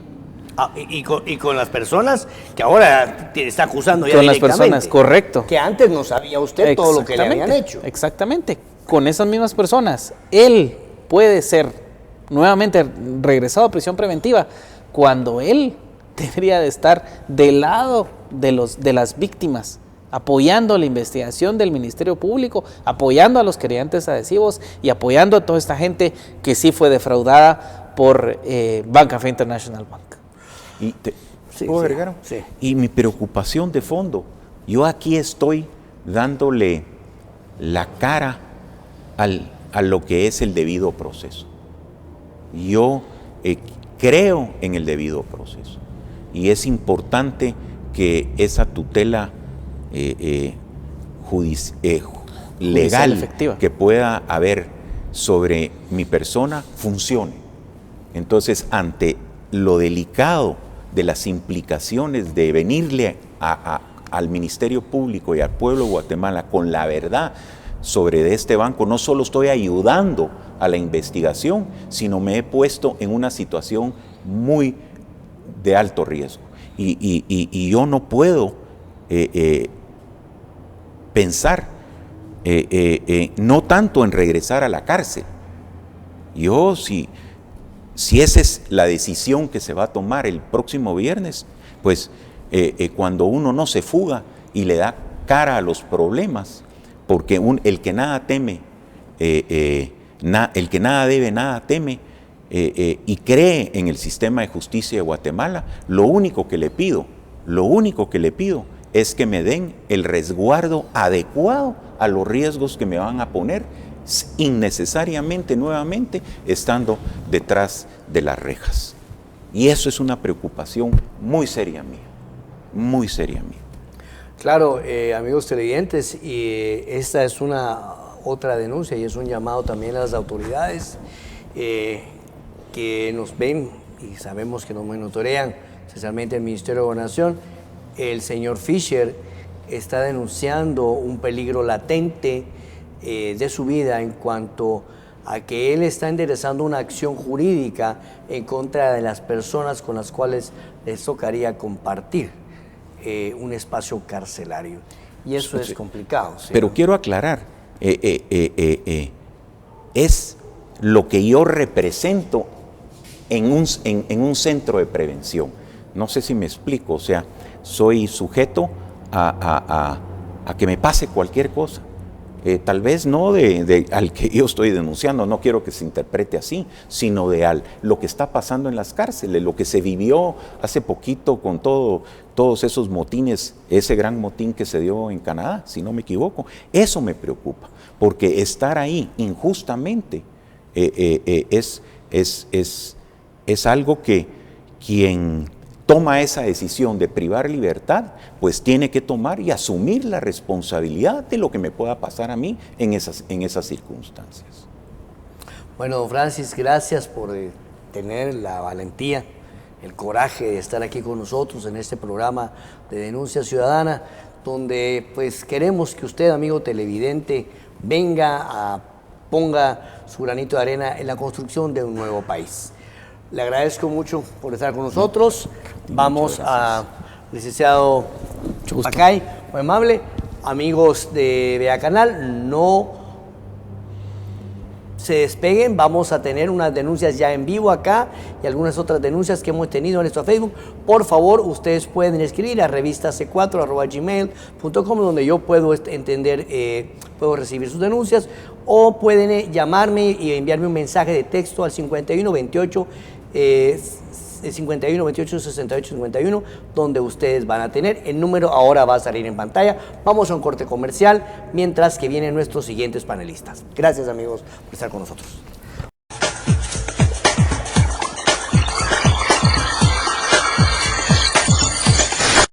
Y con las personas que ahora te está acusando ya con las directamente. Personas, correcto. Que antes no sabía usted todo lo que le habían hecho. Exactamente. Con esas mismas personas, él puede ser nuevamente regresado a prisión preventiva cuando él debería de estar del lado de las víctimas, apoyando la investigación del Ministerio Público, apoyando a los querellantes adhesivos y apoyando a toda esta gente que sí fue defraudada por Bank International Bank. Y ¿puedo agregar? Sí. Y mi preocupación de fondo, yo aquí estoy dándole la cara a lo que es el debido proceso. Yo creo en el debido proceso y es importante que esa tutela legal que pueda haber sobre mi persona funcione. Entonces, ante lo delicado de las implicaciones de venirle al Ministerio Público y al pueblo de Guatemala con la verdad sobre este banco, no solo estoy ayudando a la investigación, sino me he puesto en una situación muy de alto riesgo. Y yo no puedo pensar no tanto en regresar a la cárcel. Yo, si esa es la decisión que se va a tomar el próximo viernes, pues cuando uno no se fuga y le da cara a los problemas, porque el que nada teme, el que nada debe, nada teme, y cree en el sistema de justicia de Guatemala, lo único que le pido es que me den el resguardo adecuado a los riesgos que me van a poner innecesariamente, nuevamente, estando detrás de las rejas. Y eso es una preocupación muy seria mía, muy seria mía. Claro, amigos televidentes, y esta es otra denuncia y es un llamado también a las autoridades que nos ven y sabemos que nos monitorean, especialmente el Ministerio de Gobernación. El señor Fisher está denunciando un peligro latente de su vida en cuanto a que él está enderezando una acción jurídica en contra de las personas con las cuales les tocaría compartir un espacio carcelario. Y eso es complicado. ¿Sí? Pero quiero aclarar, es lo que yo represento en un centro de prevención. No sé si me explico, o sea, soy sujeto a que me pase cualquier cosa. Tal vez no al que yo estoy denunciando, no quiero que se interprete así, sino de lo que está pasando en las cárceles, lo que se vivió hace poquito con todos esos motines, ese gran motín que se dio en Canadá, si no me equivoco. Eso me preocupa, porque estar ahí injustamente es algo que quien toma esa decisión de privar libertad, pues tiene que tomar y asumir la responsabilidad de lo que me pueda pasar a mí en esas circunstancias. Bueno, don Francis, gracias por tener la valentía, el coraje de estar aquí con nosotros en este programa de Denuncia Ciudadana, donde pues queremos que usted, amigo televidente, ponga su granito de arena en la construcción de un nuevo país. Le agradezco mucho por estar con nosotros. Vamos a licenciado Pacay, muy amable. Amigos de Vea Canal, no se despeguen. Vamos a tener unas denuncias ya en vivo acá y algunas otras denuncias que hemos tenido en nuestro Facebook. Por favor, ustedes pueden escribir a revistac4@gmail.com, donde yo puedo puedo recibir sus denuncias, o pueden llamarme y enviarme un mensaje de texto al 5128 51 28 68 51, donde ustedes van a tener. El número ahora va a salir en pantalla. Vamos a un corte comercial, mientras que vienen nuestros siguientes panelistas. Gracias, amigos, por estar con nosotros.